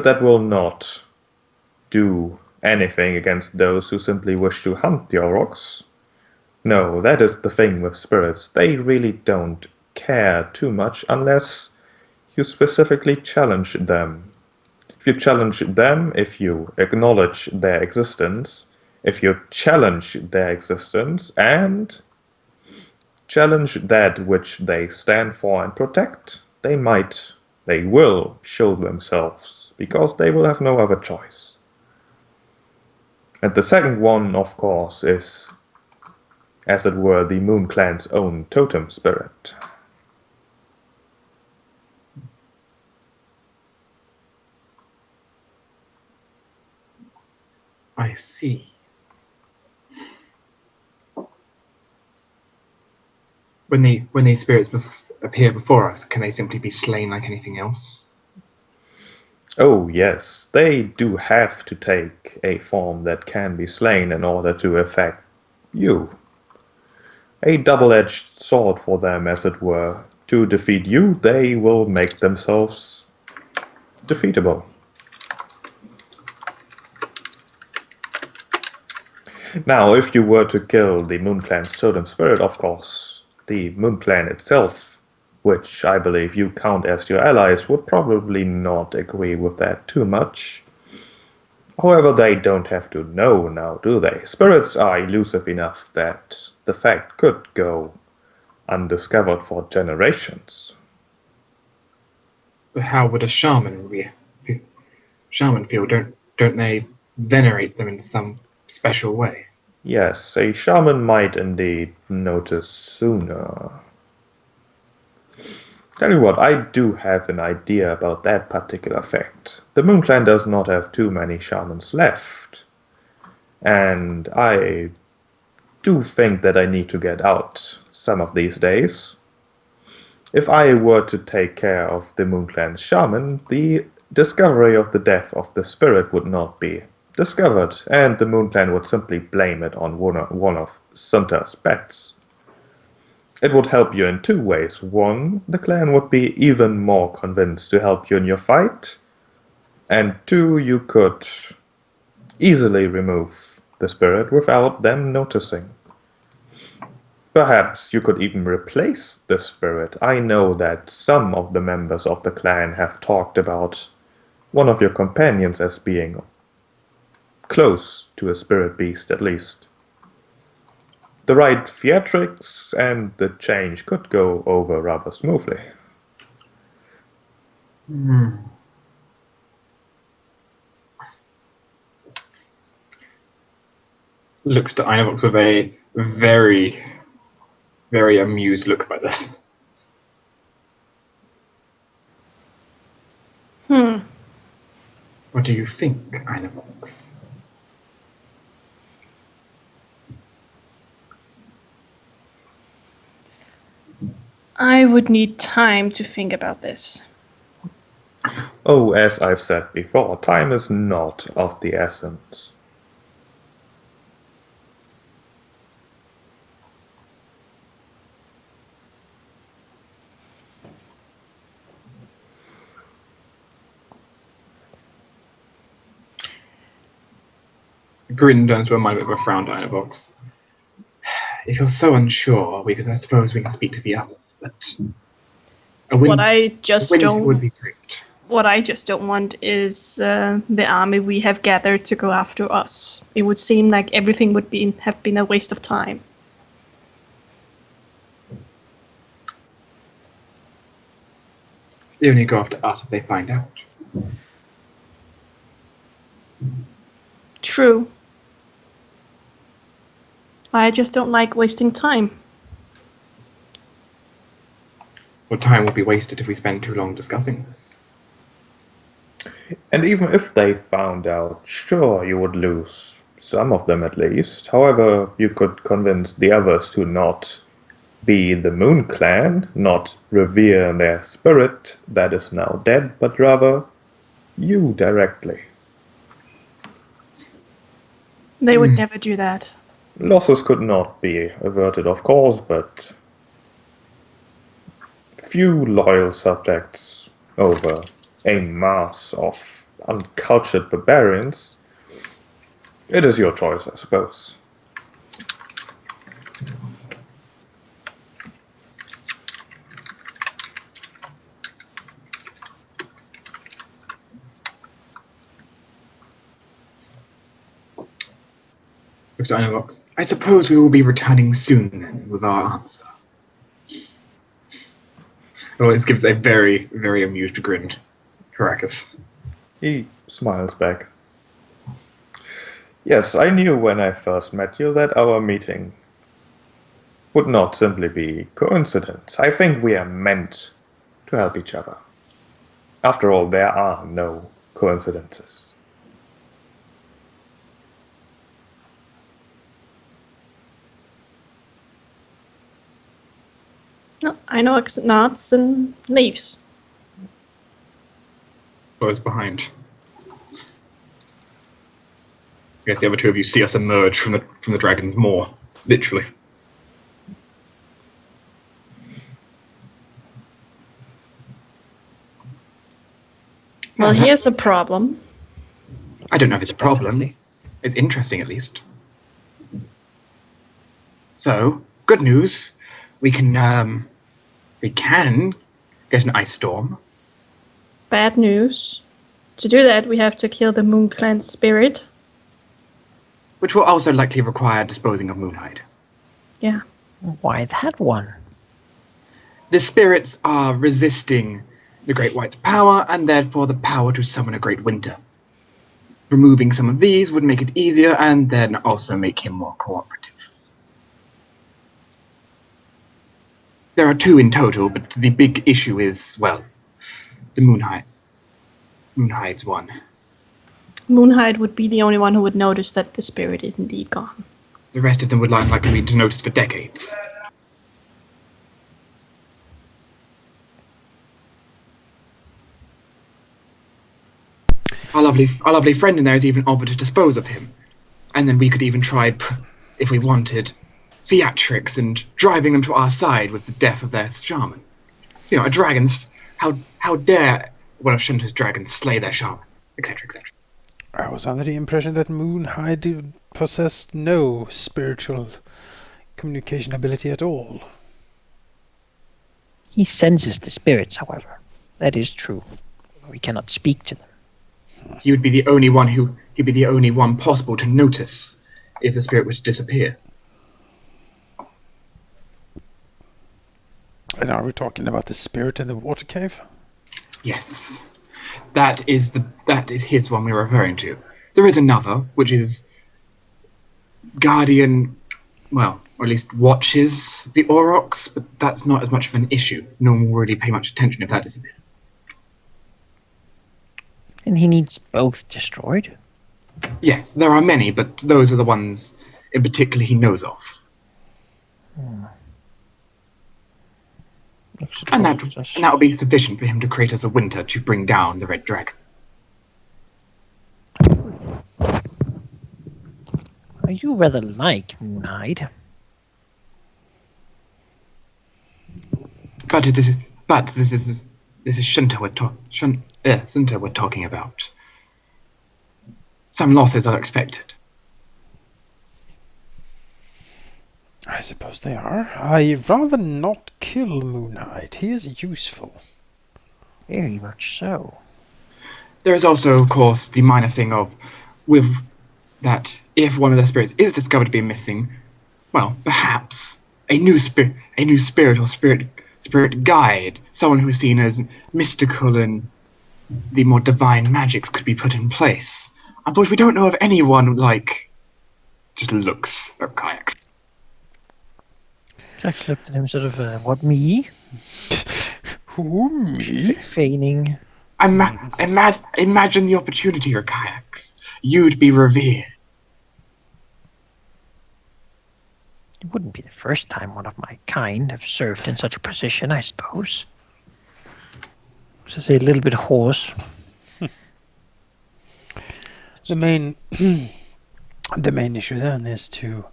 that will not do anything against those who simply wish to hunt the Aurochs. No, that is the thing with spirits. They really don't care too much unless you specifically challenge them. If you challenge them, if you acknowledge their existence, if you challenge their existence and challenge that which they stand for and protect, they will show themselves, because they will have no other choice. And the second one, of course, is, as it were, the Moon Clan's own totem spirit. I see. When these spirits appear before us, can they simply be slain like anything else? Oh yes, they do have to take a form that can be slain in order to affect you. A double-edged sword for them, as it were. To defeat you, they will make themselves defeatable. Now, if you were to kill the Moon Clan's totem spirit, of course, the Moon Clan itself, which I believe you count as your allies, would probably not agree with that too much. However, they don't have to know now, do they? Spirits are elusive enough that the fact could go undiscovered for generations. But how would a shaman feel? Don't they venerate them in some special way? Yes, a shaman might indeed notice sooner. Tell you what, I do have an idea about that particular fact. The Moon Clan does not have too many shamans left. And I do think that I need to get out some of these days. If I were to take care of the Moon Clan's shaman, the discovery of the death of the spirit would not be discovered, and the Moon Clan would simply blame it on one of Sunta's pets. It would help you in two ways. One, the clan would be even more convinced to help you in your fight, and two, you could easily remove the spirit without them noticing. Perhaps you could even replace the spirit. I know that some of the members of the clan have talked about one of your companions as being close to a spirit beast, at least. The right theatrics and the change could go over rather smoothly. Looks to Einavox with a very, very amused look by this. What do you think, Einavox? I would need time to think about this. Oh, as I've said before, time is not of the essence. Grin turns to a mind with a frown to Einavox. If you're so unsure, I suppose we can speak to the others, but What I just would be great. What I just don't want is the army we have gathered to go after us. It would seem like everything would have been a waste of time. They only go after us if they find out. True. I just don't like wasting time. Well, time will be wasted if we spend too long discussing this. And even if they found out, sure, you would lose some of them at least. However, you could convince the others to not be the Moon Clan, not revere their spirit that is now dead, but rather you directly. They would never do that. Losses could not be averted, of course, but few loyal subjects over a mass of uncultured barbarians, it is your choice, I suppose. Looks at Box. I suppose we will be returning soon then with our answer. Always gives a very, very amused grin to Caracas. He smiles back. Yes, I knew when I first met you that our meeting would not simply be coincidence. I think we are meant to help each other. After all, there are no coincidences. No, I know nods and leaves. Goes behind. I guess the other two of you see us emerge from the dragon's maw, literally. Well, here's a problem. I don't know if it's a problem. Definitely. It's interesting, at least. So, good news. We can get an ice storm. Bad news. To do that, we have to kill the Moon Clan spirit. Which will also likely require disposing of Moonhide. Yeah. Why that one? The spirits are resisting the Great White's power, and therefore the power to summon a Great Winter. Removing some of these would make it easier, and then also make him more cooperative. There are two in total, but the big issue is, well, the Moonhide. Moonhide's one. Moonhide would be the only one who would notice that the spirit is indeed gone. The rest of them would likely be to notice for decades. Our lovely friend in there has even offered to dispose of him. And then we could even try, if we wanted, theatrics and driving them to our side with the death of their shaman. You know, a dragon's... How dare one of Shinto's dragons slay their shaman, etc., etc. I was under the impression that Moonhide possessed no spiritual communication ability at all. He senses the spirits, however. That is true. We cannot speak to them. He would be the only one he'd be the only one possible to notice if the spirit were to disappear. And are we talking about the spirit in the water cave? Yes. That is his one we're referring to. There is another, which is Guardian, well, or at least watches the Aurochs, but that's not as much of an issue. No one will really pay much attention if that disappears. And he needs both destroyed? Yes, there are many, but those are the ones in particular he knows of. And that will be sufficient for him to create us a winter to bring down the Red Dragon. You rather like Moonhide. But this is Shinto we're talking about. Some losses are expected. I suppose they are. I'd rather not kill Moonhide. He is useful. Very much so. There is also, of course, the minor thing of with that if one of the spirits is discovered to be missing, well, perhaps a new spirit or spirit guide, someone who is seen as mystical and the more divine magics could be put in place. Unfortunately, we don't know of anyone like just looks at kayaks. Jack looked at him sort of, what, me? Who, me? Feigning. Imagine the opportunity, your kayaks. You'd be revered. It wouldn't be the first time one of my kind have served in such a position, I suppose. Just a little bit hoarse. The main issue then is to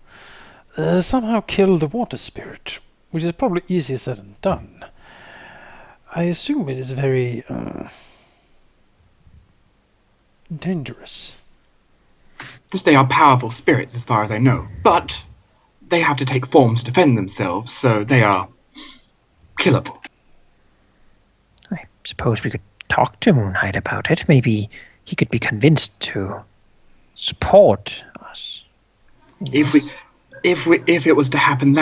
somehow kill the water spirit, which is probably easier said than done. I assume it is very dangerous. They are powerful spirits, as far as I know, but they have to take form to defend themselves, so they are killable. I suppose we could talk to Moonhide about it. Maybe he could be convinced to support us. If it was to happen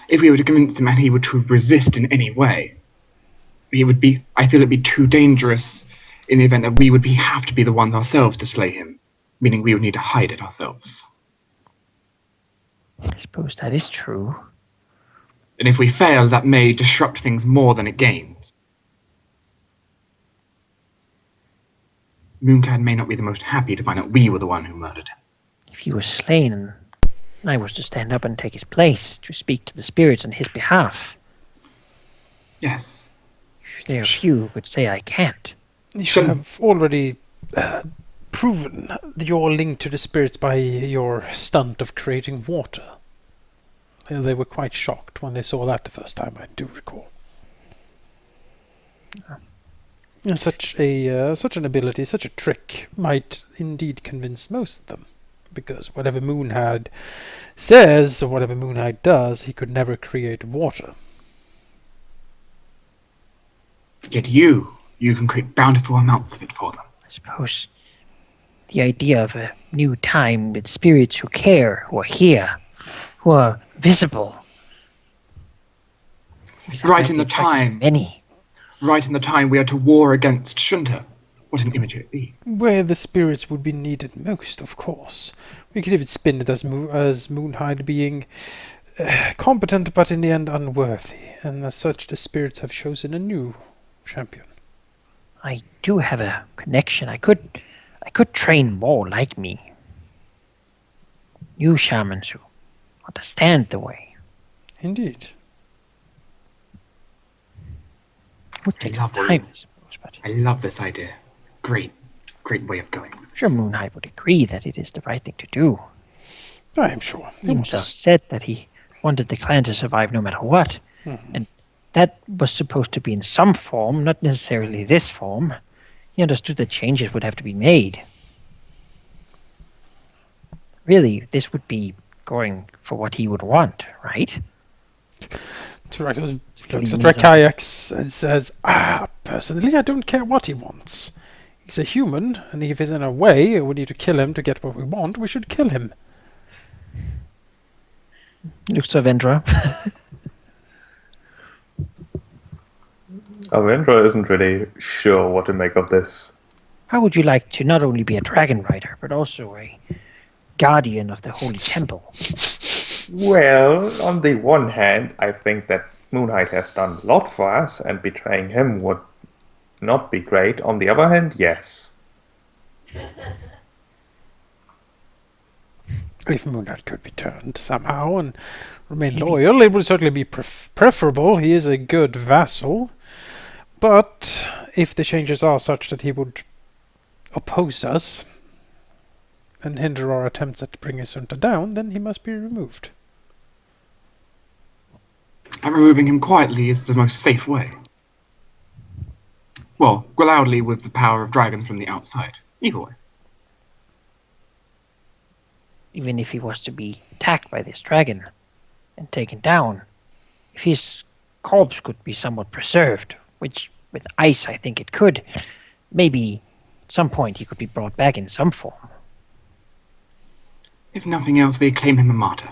if we were to convince him and he were to resist in any way, I feel it'd be too dangerous in the event that we would have to be the ones ourselves to slay him, meaning we would need to hide it ourselves. I suppose that is true. And if we fail, that may disrupt things more than it gains. Moonclad may not be the most happy to find out we were the one who murdered him. If he was slain and I was to stand up and take his place, to speak to the spirits on his behalf, Yes. there are few who could say I can't. You have already proven your link to the spirits by your stunt of creating water. They were quite shocked when they saw that the first time, I do recall. Such an ability, such a trick, might indeed convince most of them. Because whatever Moonhide says, or whatever Moonhide does, he could never create water. Yet you can create bountiful amounts of it for them. I suppose the idea of a new time with spirits who care, who are here, who are visible. Right in the time. Many. Right in the time we are to war against Shunta. What an image it be. Where the spirits would be needed most, of course. We could even spin it as Moonhide being competent, but in the end unworthy, and as such the spirits have chosen a new champion. I do have a connection. I could train more like me. New shamans who understand the way. Indeed. It would take love time, all I this. suppose, but I love this idea. It's a great way of going. I'm sure Moonhide would agree that it is the right thing to do. I am sure. He himself said that he wanted the clan to survive no matter what. Mm-hmm. And that was supposed to be in some form, not necessarily this form. He understood that changes would have to be made. Really, this would be going for what he would want, right? Tyrannosaurus looks at Rakayax and says, personally I don't care what he wants. He's a human, and if he's in our way, we need to kill him to get what we want, we should kill him. Looks to Avendra. Avendra isn't really sure what to make of this. How would you like to not only be a dragon rider, but also a guardian of the holy temple? Well, on the one hand, I think that Moonhide has done a lot for us, and betraying him would not be great. On the other hand, yes. If Moonhide could be turned somehow and remain loyal, it would certainly be preferable. He is a good vassal. But if the changes are such that he would oppose us and hinder our attempts at bringing Sunta down, then he must be removed. And removing him quietly is the most safe way. Well, loudly with the power of dragons from the outside. Either way. Even if he was to be attacked by this dragon and taken down, if his corpse could be somewhat preserved, which with ice I think it could, maybe at some point he could be brought back in some form. If nothing else, we claim him a martyr.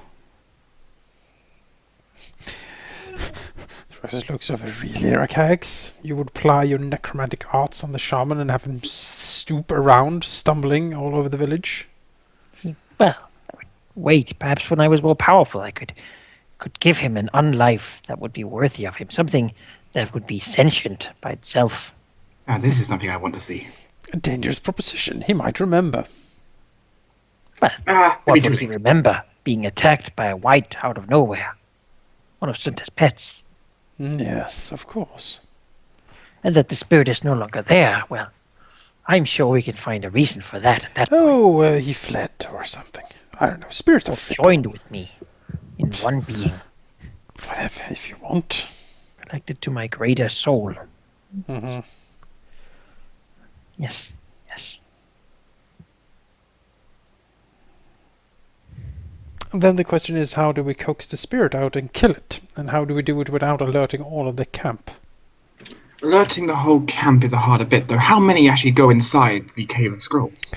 Thrasus looks over, really, Rakax? You would ply your necromantic arts on the shaman and have him stoop around, stumbling all over the village? Well, I would wait. Perhaps when I was more powerful I could give him an unlife that would be worthy of him, something that would be sentient by itself. Now, this is something I want to see. A dangerous proposition. He might remember. Well, Let what me would do he it. remember? Being attacked by a wight out of nowhere. One of Sunta's pets. Yes, of course. And that the spirit is no longer there. Well, I'm sure we can find a reason for that at that point. Oh, he fled or something. I don't know. Spirits are Or fickle. joined with me in one being, Whatever, if you want. connected to my greater soul. Mm-hmm. Yes, yes. Then the question is, how do we coax the spirit out and kill it? And how do we do it without alerting all of the camp? Alerting the whole camp is a harder bit, though. How many actually go inside the Cave of Scrolls?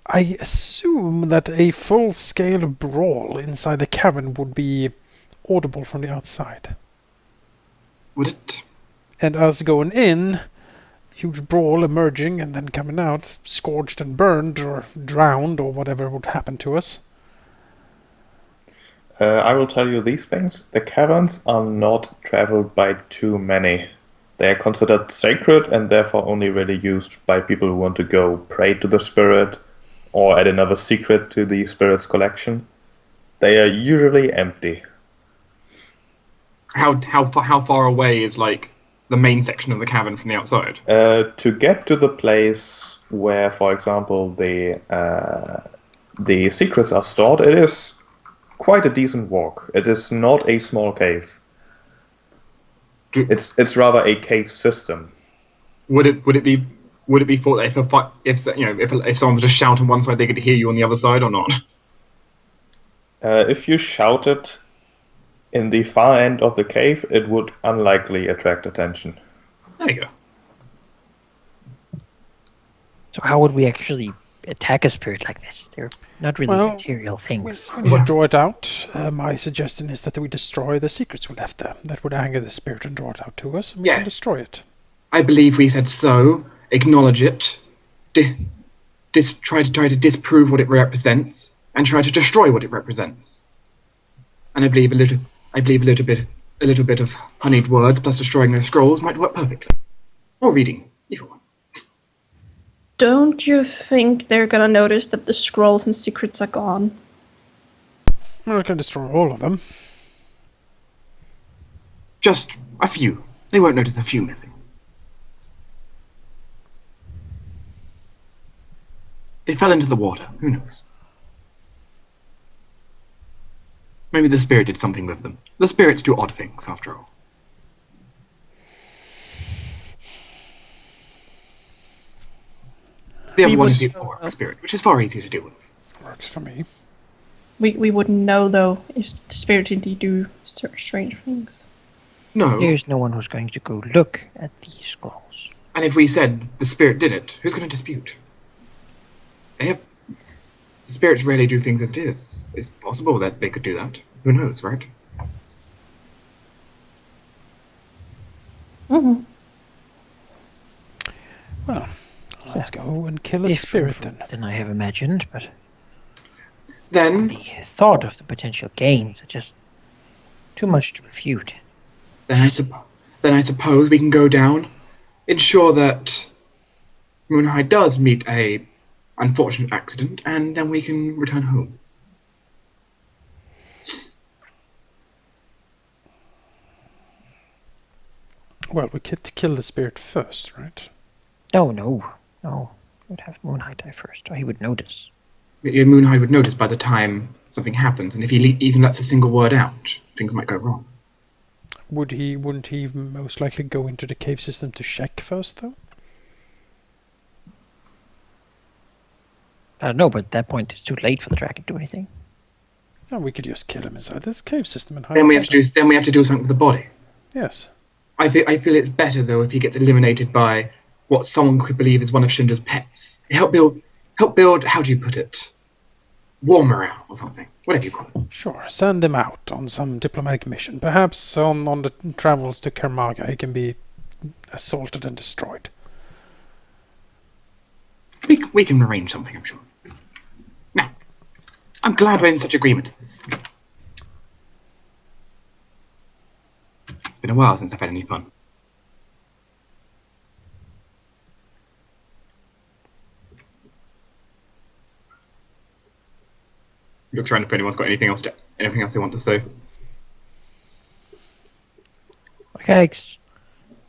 I assume that a full-scale brawl inside the cavern would be audible from the outside. Would it? And us going in, huge brawl emerging and then coming out, scorched and burned or drowned or whatever would happen to us. I will tell you these things. The caverns are not traveled by too many. They are considered sacred and therefore only really used by people who want to go pray to the spirit or add another secret to the spirit's collection. They are usually empty. How far away is like the main section of the cavern from the outside? To get to the place where, for example, the secrets are stored, it is quite a decent walk. It is not a small cave. It's rather a cave system. Would it be thought that if someone was just shouting on one side, they could hear you on the other side, or not? If you shouted in the far end of the cave, it would unlikely attract attention. There you go. So how would we actually attack a spirit like this? They're not really material things. When we draw it out, my suggestion is that we destroy the secrets we left there. That would anger the spirit and draw it out to us, and we can destroy it. I believe we said so. Acknowledge it. Try to disprove what it represents, and try to destroy what it represents. And I believe a little bit of honeyed words plus destroying those scrolls might work perfectly. Or reading, either one. Don't you think they're gonna notice that the scrolls and secrets are gone? We're not going to destroy all of them. Just a few. They won't notice a few missing. They fell into the water. Who knows? Maybe the spirit did something with them. The spirits do odd things, after all. The other one is the orc spirit, which is far easier to deal with. Works for me. We wouldn't know, though, if the spirit indeed do strange things. No. There's no one who's going to go look at these scrolls. And if we said the spirit did it, who's going to dispute? The spirits rarely do things as it is. It's possible that they could do that. Who knows, right? Mm-hmm. Well, let's go and kill a spirit then. Than I have imagined, but Then, the thought of the potential gains are just too much to refute. then I suppose we can go down, ensure that Moonhide does meet a unfortunate accident, and then we can return home. Well, we get to kill the spirit first, right? No. We'd have Moonhide die first, or he would notice. Moonhide would notice by the time something happens, and if he even lets a single word out, things might go wrong. Wouldn't he most likely go into the cave system to check first, though? I don't know, but at that point it's too late for the dragon to do anything. No, we could just kill him inside this cave system and hide. Then we have to do something with the body. Yes. I feel it's better though if he gets eliminated by what someone could believe is one of Shinda's pets. Help build. How do you put it? War morale or something. Whatever you call it. Sure. Send him out on some diplomatic mission. Perhaps on the travels to Kermaga he can be assaulted and destroyed. We can arrange something, I'm sure. Now, I'm glad we're in such agreement. It's been a while since I've had any fun. Looks around if anyone's got anything else they want to say. Okay,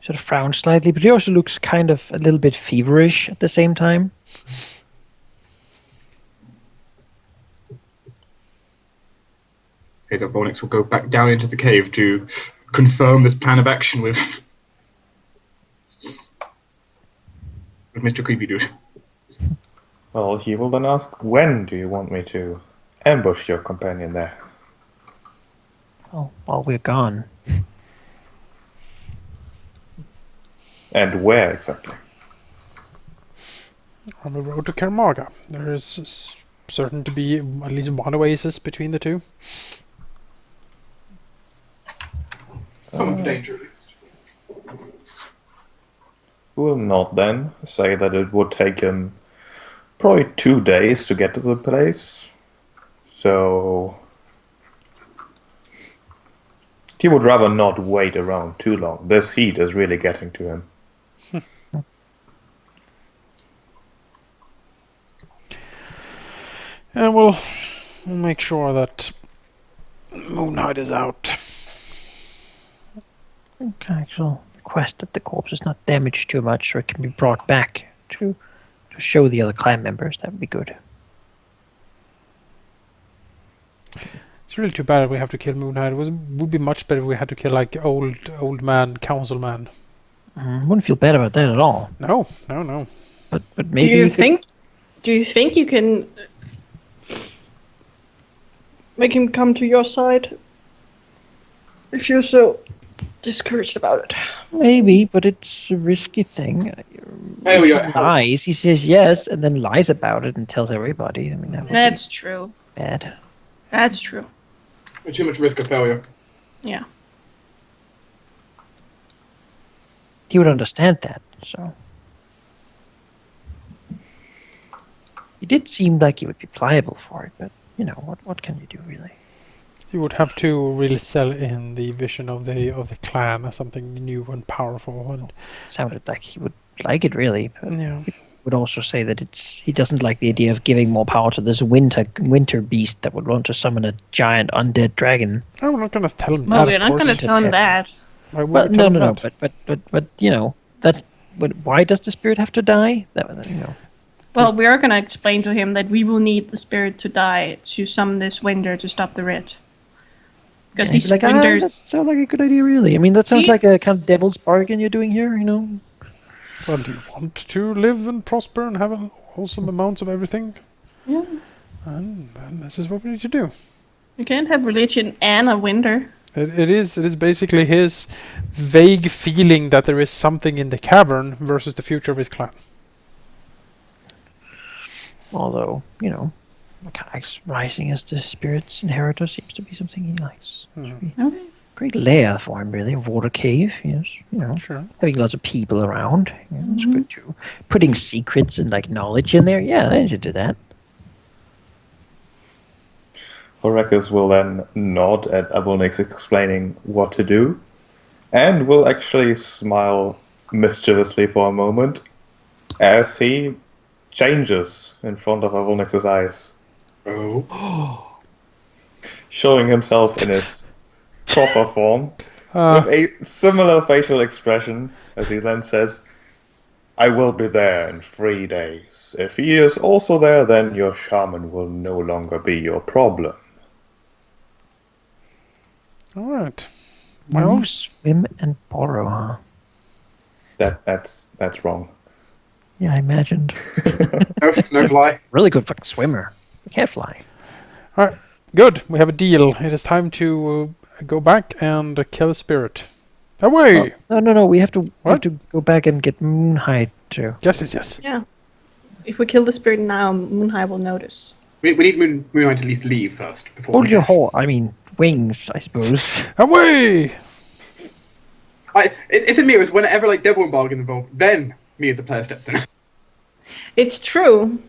sort of frowns slightly, but he also looks kind of a little bit feverish at the same time. Okay, the Vornix will go back down into the cave to confirm this plan of action with Mr. Creepy Dude. Well, he will then ask, when do you want me to ambush your companion there? Well, while we're gone, And where exactly? On the road to Kermaga, there is certain to be at least one oasis between the two. Some danger at least. Will not then say that it would take him probably 2 days to get to the place. So he would rather not wait around too long. This heat is really getting to him. And we'll make sure that Moonhide is out. okay, so request that the corpse is not damaged too much, or it can be brought back to show the other clan members. That would be good. It's really too bad we have to kill Moonhide. Would be much better if we had to kill like old man, councilman. Wouldn't feel bad about that at all. No. But maybe Do you think you can make him come to your side? If you're so discouraged about it. Maybe, but it's a risky thing. Hey, If we he got lies, he says yes, and then lies about it and tells everybody. I mean, that would That's true. be bad. That's true. too much risk of failure. Yeah. He would understand that. So he did seem like he would be pliable for it, but you know what can you do really? You would have to really sell in the vision of the clan as something new and powerful, and Sounded like he would like it really, but yeah. would also say that he doesn't like the idea of giving more power to this winter beast that would want to summon a giant undead dragon. Oh, we're not gonna tell him Well, that. we're of not course. going to tell him that. Why would But we tell no, him that? but you know that. But why does the spirit have to die? That you know. Well, we are going to explain to him that we will need the spirit to die to summon this winter to stop the red. Because these Like, winters... that sounds like a good idea, really. I mean, that sounds like a kind of These- devil's bargain you're doing here. You know. Well, do you want to live and prosper and have a wholesome amounts of everything? Yeah. And this is what we need to do. You can't have religion and a winter. It is basically his vague feeling that there is something in the cavern versus the future of his clan. Although, you know, mechanics rising as the spirit's inheritor seems to be something he likes. Okay. Great lair for him, really. A water cave, yes. You know, Sure. having lots of people around. Yeah, that's good too. Putting secrets and like knowledge in there. Yeah, they should do that. Horakus will then nod at Avonix explaining what to do, and will actually smile mischievously for a moment as he changes in front of Avonix's eyes, Oh. showing himself in his proper form Uh, with a similar facial expression as he then says, "I will be there in 3 days. If he is also there, then your shaman will no longer be your problem." all right. Well, Swim and borrow, huh? That's wrong. Yeah, I imagined. No fly. Really good fucking swimmer. He can't fly. all right. Good. We have a deal. It is time to go back and kill a spirit. Away. No. We have to What? go back and get Moonhide too. Yes. Yeah. If we kill the spirit now, Moonhide will notice. We need Moonlight to at least leave first. Before Hold we your guess. horse. I mean, wings, I suppose. Away. It's a mirrors whenever like devil and bargain involved, then me as a player steps in. It's true.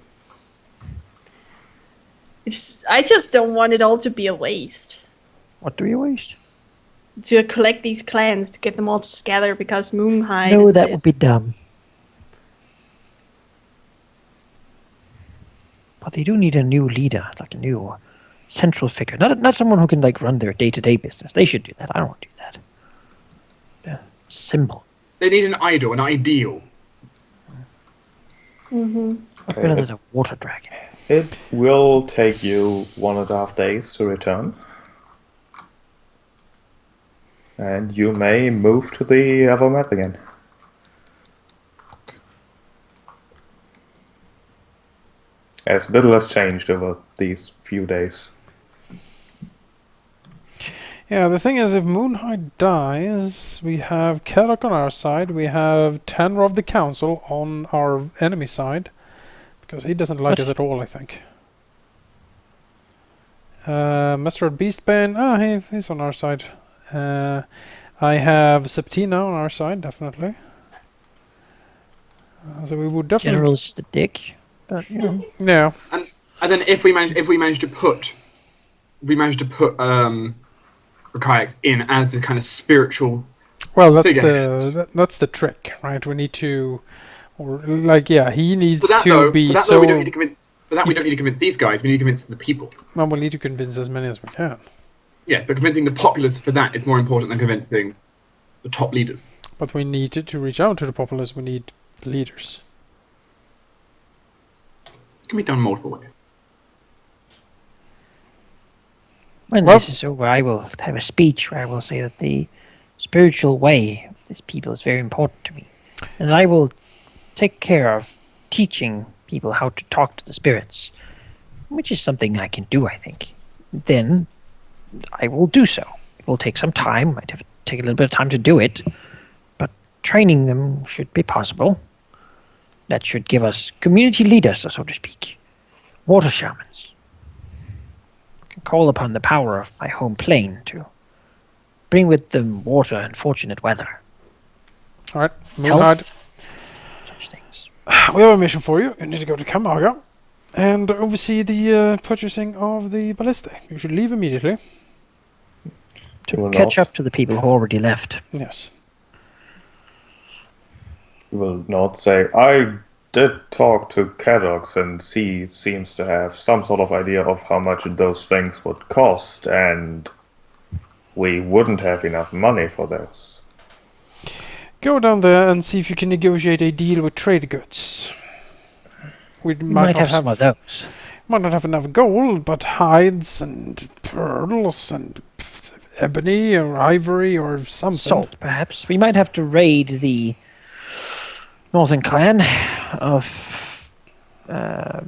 I just don't want it all to be a waste. What do we waste? To collect these clans, to get them all together because Moonhide No, is that dead. would be dumb. But they do need a new leader, like a new central figure. Not someone who can like run their day-to-day business. They should do that. I don't want to do that. Yeah, symbol. They need an idol, an ideal. What better than a water dragon? It will take you 1.5 days to return. And you may move to the other map again. As little has changed over these few days. Yeah, the thing is, if Moonhide dies, we have Kerok on our side, we have Tanner of the Council on our enemy side, because he doesn't like us at all, I think. Mr. Beastbane, he's on our side. I have Septina on our side, definitely. So we would definitely... General's the dick, but you know. Yeah. And then if we manage to put Rakaix in as this kind of spiritual Well, that's figurehead. that's the trick, right? We need to, or like, yeah, he needs For that, to though, be for that, so. though, we don't need to convince. For that, we don't need to convince these guys. We need to convince the people. Well, we'll need to convince as many as we can. Yes, but convincing the populace for that is more important than convincing the top leaders. But we need to reach out to the populace. We need leaders. It can be done multiple ways. When Well- this is over, I will have a speech where I will say that the spiritual way of this people is very important to me. And I will take care of teaching people how to talk to the spirits, which is something I can do, I think. Then I will do so. It will take some time. Might have to take a little bit of time to do it, but training them should be possible. That should give us community leaders, so to speak. Water shamans. Can call upon the power of my home plane to bring with them water and fortunate weather. All right, Moonhide. Health, such things. We have a mission for you. You need to go to Kamaga and oversee the purchasing of the ballistic. You should leave immediately. You will Catch not- up to the people who already left. Yes. You will not say, I did talk to Caddox and he seems to have some sort of idea of how much those things would cost, and we wouldn't have enough money for those. Go down there and see if you can negotiate a deal with trade goods. We We might have some of those. Might not have enough gold, but hides and pearls and ebony or ivory or something. Salt, perhaps. We might have to raid the northern clan of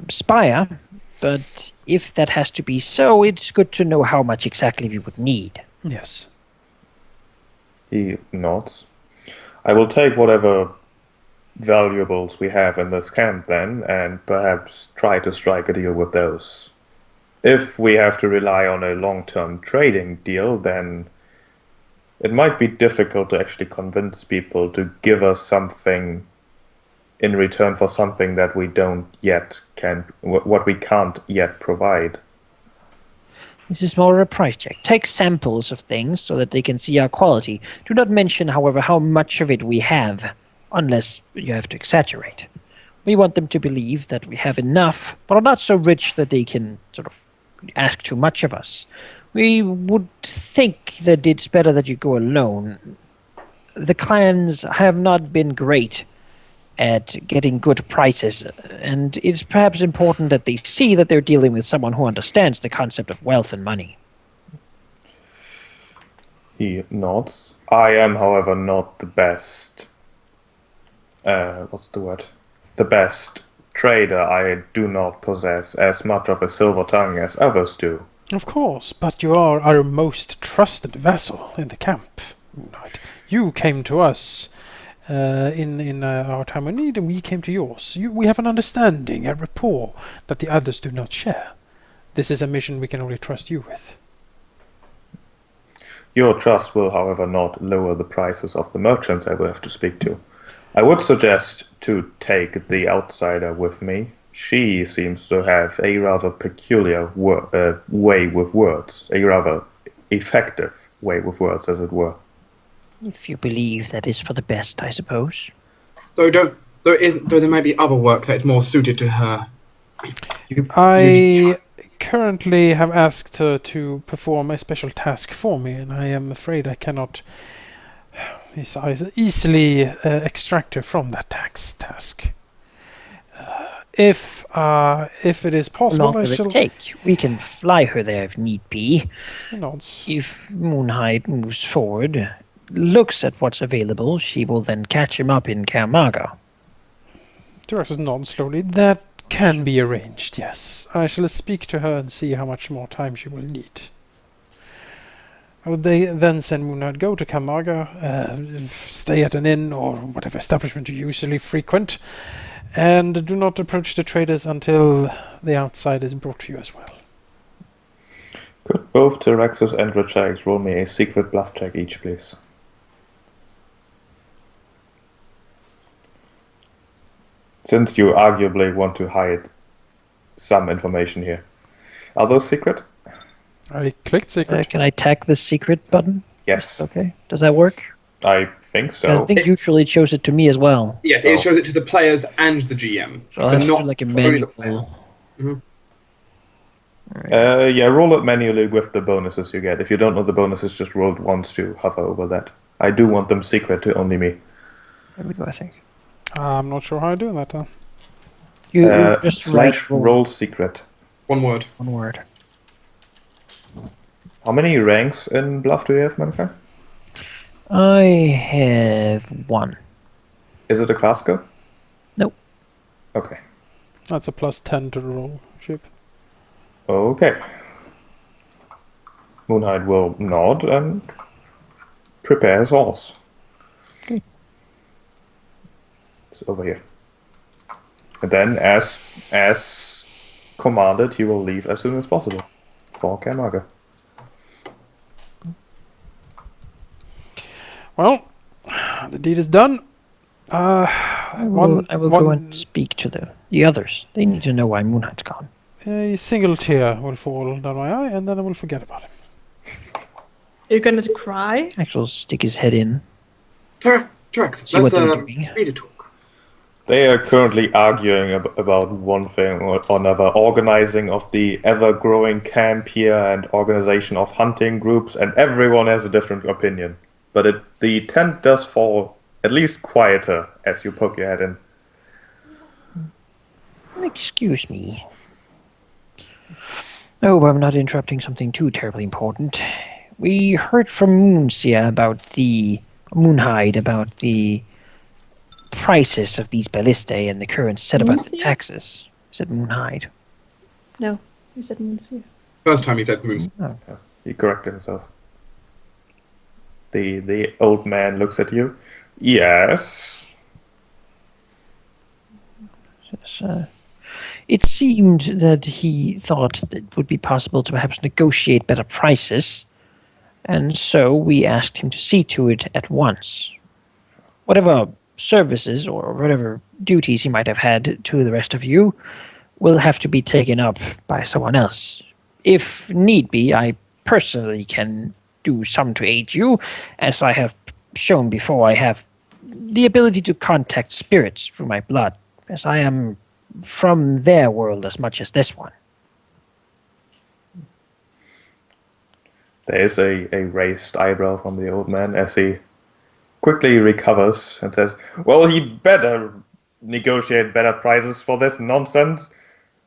Spire, but if that has to be so, it's good to know how much exactly we would need. Yes. He nods. I will take whatever valuables we have in this camp then, and perhaps try to strike a deal with those. If we have to rely on a long-term trading deal, then it might be difficult to actually convince people to give us something in return for something that we what we can't yet provide. This is more a price check. Take samples of things so that they can see our quality. Do not mention, however, how much of it we have, unless you have to exaggerate. We want them to believe that we have enough, but are not so rich that they can sort of ask too much of us. We would think that it's better that you go alone. The clans have not been great at getting good prices, and it's perhaps important that they see that they're dealing with someone who understands the concept of wealth and money. He nods. I am, however, not the best. The best trader. I do not possess as much of a silver tongue as others do. Of course, but you are our most trusted vassal in the camp, Moonlight. You came to us in our time of need, and we came to yours. We have an understanding, a rapport that the others do not share. This is a mission we can only trust you with. Your trust will, however, not lower the prices of the merchants I will have to speak to. I would suggest to take the outsider with me. She seems to have a rather peculiar way with words, a rather effective way with words, as it were. If you believe that is for the best, I suppose. Though there might be other work that is more suited to her. I currently have asked her to perform a special task for me, and I am afraid I cannot easily extract her from that task. If it is How possible, long I will shall... it take? We can fly her there if need be. He nods. If Moonhide moves forward, looks at what's available, she will then catch him up in Kamaga. Directors nod slowly. That can be arranged, yes. I shall speak to her and see how much more time she will need. I would they then send Moonlight go to Kamaga, stay at an inn or whatever establishment you usually frequent, and do not approach the traders until the outside is brought to you as well. Could both Tyraxus and Rachax roll me a secret bluff check each, please? Since you arguably want to hide some information here. Are those secret? I clicked secret. Can I tack the secret button? Yes. Okay. Does that work? I think 'Cause so. I think usually it shows it to me as well. Yes, Oh. it shows it to the players and the GM. So I'll but have to not do like a only the manual. player. Yeah, roll it manually with the bonuses you get. If you don't know the bonuses, just roll it once to hover over that. I do want them secret to only me. There we go, I think. I'm not sure how I do that though. You just Slash write roll secret. One word. one word. How many ranks in bluff do you have, Malachi? I have one. Is it a class go? Nope. Okay. That's a +10 to the roll ship. Okay. Moonhide will nod and prepare his horse. Okay. It's over here. And then, as commanded, he will leave as soon as possible for Kamaga. Well, the deed is done. I will go and speak to the others. They need to know why Moonhide's gone. A single tear will fall down my eye, and then I will forget about him. You're gonna cry? Actually, will stick his head in. Terex, See what let's they're doing. read a talk. They are currently arguing about one thing or another, organizing of the ever-growing camp here and organization of hunting groups, and everyone has a different opinion. But the tent does fall at least quieter as you poke your head in. Excuse me. I hope I'm not interrupting something too terribly important. We heard from Moonhide about the prices of these ballistae and the current set about the Moonsia? taxes. Is it Moonhide? No, you said Moonsia. First time he said moose. Oh. He corrected himself. The old man looks at you. Yes. Yes, it seemed that he thought that it would be possible to perhaps negotiate better prices, and so we asked him to see to it at once. Whatever services or whatever duties he might have had to the rest of you will have to be taken up by someone else. If need be, I personally can do some to aid you. As I have shown before, I have the ability to contact spirits through my blood, as I am from their world as much as this one. There is a raised eyebrow from the old man as he quickly recovers and says, well, he'd better negotiate better prices for this nonsense.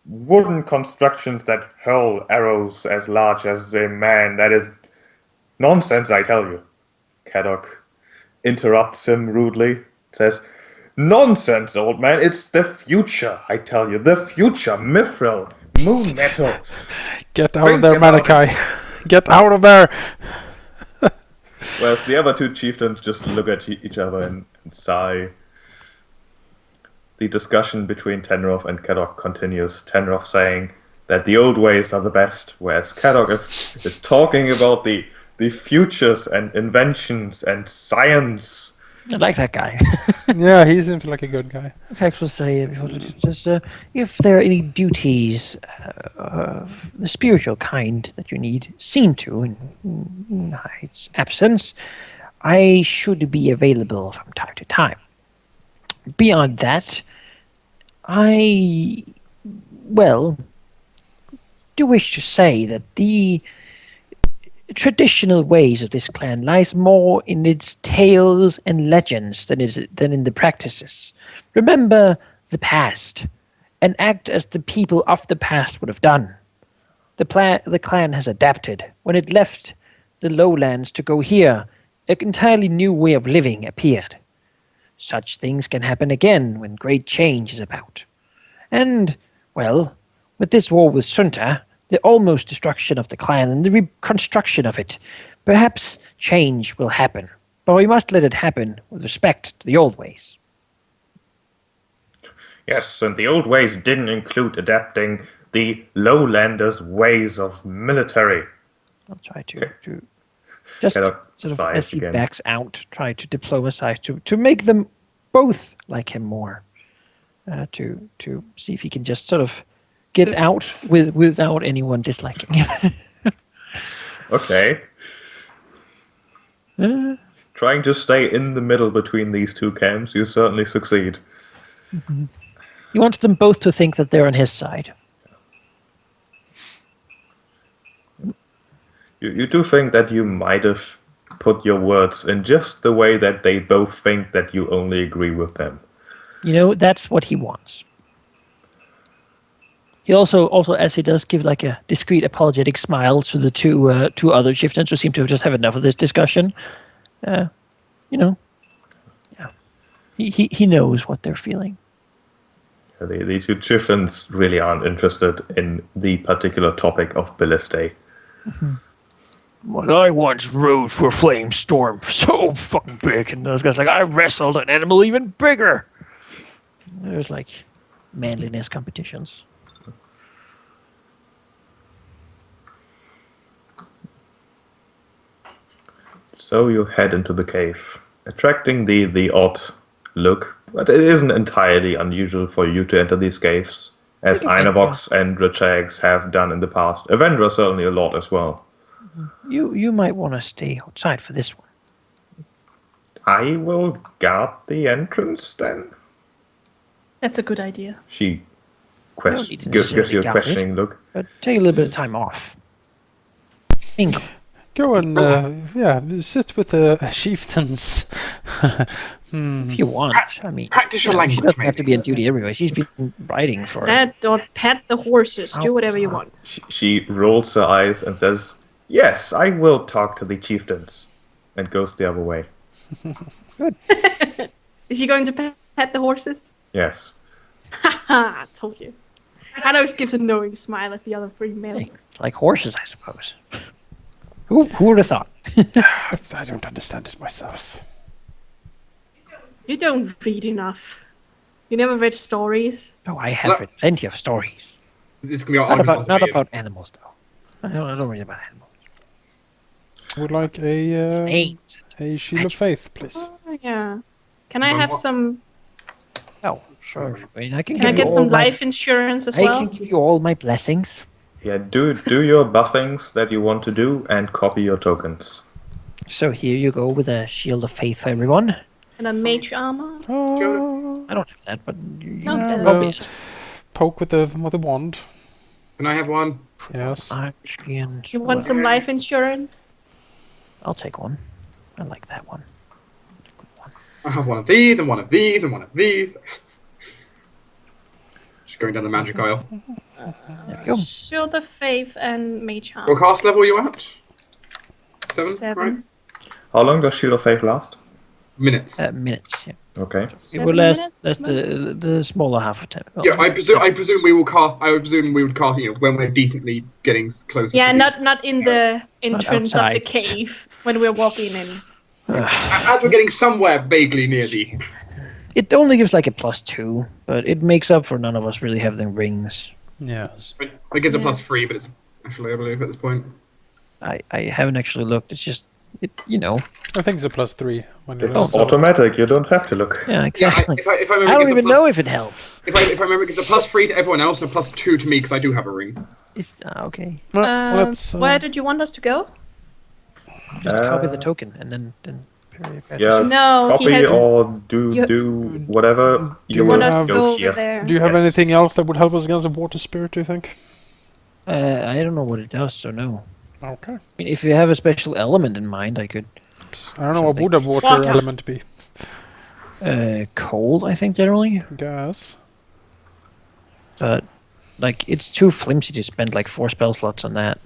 Wooden constructions that hurl arrows as large as a man, that is nonsense, I tell you. Kadok interrupts him rudely, says, nonsense, old man, it's the future, I tell you, the future, mithril, moon metal. Get out Think of there, about Malachi. Get out of there. Whereas the other two chieftains just look at each other and sigh. The discussion between Tenroth and Kadok continues. Tenroth saying that the old ways are the best, whereas Kadok is talking about the futures and inventions and science. I like that guy. Yeah, he seems like a good guy. I will say, if there are any duties, the spiritual kind that you need seen to in its absence, I should be available from time to time. Beyond that, I do wish to say that the traditional ways of this clan lies more in its tales and legends than in the practices. Remember the past, and act as the people of the past would have done. The clan has adapted. When it left the lowlands to go here, an entirely new way of living appeared. Such things can happen again when great change is about. And, with this war with Sunta, the almost destruction of the clan and the reconstruction of it, perhaps change will happen. But we must let it happen with respect to the old ways. Yes, and the old ways didn't include adapting the lowlanders' ways of military. I'll try to just Kind of sort of sighs as he again. backs out, try to diplomatize to make them both like him more. To see if he can just sort of get out without anyone disliking him. Okay. Trying to stay in the middle between these two camps, you certainly succeed. He wants them both to think that they're on his side. You do think that you might have put your words in just the way that they both think that you only agree with them. You know, that's what he wants. He also, as he does, give like a discreet apologetic smile to the two other chieftains who seem to have just had enough of this discussion. You know, yeah, he knows what they're feeling. The two chieftains really aren't interested in the particular topic of Balliste. Well, I once rode for a flame storm so fucking big, and those guys like, I wrestled an animal even bigger. There's like manliness competitions. So you head into the cave, attracting the odd look, but it isn't entirely unusual for you to enter these caves, as Einavox and Rachags have done in the past. Avendra certainly a lot as well. You might want to stay outside for this one. I will guard the entrance then. That's a good idea. She don't need to gives you a necessarily guard questioning look. But take a little bit of time off. Bingo. Go and sit with the chieftains. If you want. I mean, Practice your she language, doesn't have maybe. to be on duty everywhere. She's been riding for. That or pet the horses. Do whatever you want. She rolls her eyes and says, "Yes, I will talk to the chieftains," and goes the other way. Is he going to pet the horses? Yes. Haha, I told you. Hanos gives a knowing smile at the other three males. Like horses, I suppose. Who would have thought? I don't understand it myself. You don't read enough. You never read stories. Oh, I have read plenty of stories. This can be our Not argument. about animals, though. I don't read about animals. Would like a Ain't. shield of faith, please. Oh, yeah. Can I have some? Oh, sure. I mean, I can Can I give you get all some my- life insurance as I well? can give you all my blessings. Yeah, do your buffings that you want to do and copy your tokens. So here you go with a shield of faith for everyone. And a mage armor. Oh, I don't have that, but you No, can that- copy it. poke with the wand. Can I have one? Yes. I'm skinned. You want some life insurance? I'll take one. I like that one. I have one of these, and one of these, and one of these. Just going down the magic aisle. There we go. Shield of Faith and Mage Armor. What cast level are you at? 7? 7. Right? How long does Shield of Faith last? Minutes. Minutes. Yeah. Okay. It 7 will last. minutes? That's the smaller half of time. Well, Yeah, I presume we will cast. I would presume we would cast. You know, when we're decently getting closer. Yeah, to not in the entrance of the outside. cave when we're walking in. as we're getting somewhere vaguely near the. It only gives like a +2, but it makes up for none of us really having rings. Yes. It gives a +3, but it's actually I believe at this point. I haven't actually looked. It's just I think it's a +3 when you It's level up. automatic. You don't have to look. Yeah, Yeah, exactly. if I remember, I it don't gives a even plus- know if it helps. If I remember, it gives a +3 to everyone else and a +2 to me because I do have a ring. It's okay. Well, let's. Where did you want us to go? Just copy the token and then. Yeah. No, Copy he had. or do You- whatever you you want want us to to go go over here. there. Do you have Yes. anything else that would help us against a water spirit, do you think? I don't know what it does, so no. Okay. I mean, if you have a special element in mind, I could. I don't know what Something. would a water Water. element be. Cold, I think generally, Gas. but like it's too flimsy to spend like 4 spell slots on that.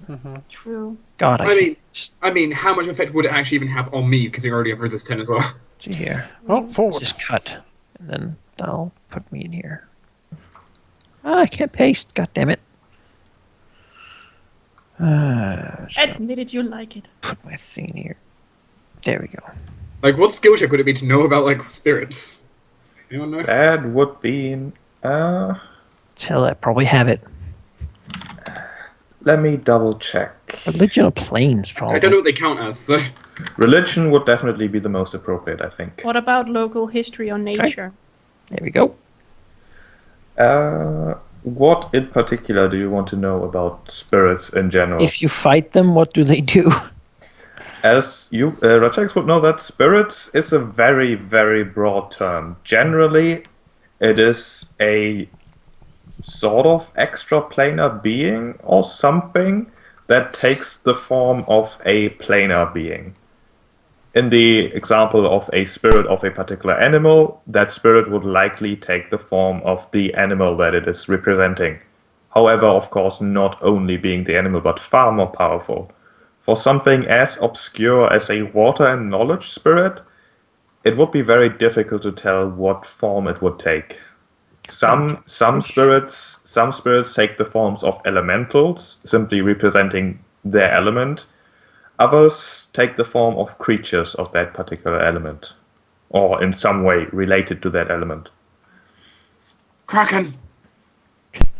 True. God, I I can't mean- just I mean, how much effect would it actually even have on me because I already have resist 10 as well? see here. Oh, forward. Just cut, and then that'll put me in here. Ah, I can't paste. God damn it! Just gonna Admitted you like it. put my thing here. There we go. Like, what skill check would it be to know about, like, spirits? Anyone know? That would be. Tell I probably have it. Let me double check. Religion of planes, probably. I don't know what they count as, so... Religion would definitely be the most appropriate, I think. What about local history or nature? There we go. What in particular do you want to know about spirits in general? If you fight them, what do they do? As you, Rachex would know that spirits is a very, very broad term. Generally, it is a sort of extraplanar being or something that takes the form of a planar being. In the example of a spirit of a particular animal, that spirit would likely take the form of the animal that it is representing. However, of course, not only being the animal, but far more powerful. For something as obscure as a water and knowledge spirit, it would be very difficult to tell what form it would take. Some spirits take the forms of elementals, simply representing their element. Others take the form of creatures of that particular element, or in some way related to that element. Kraken!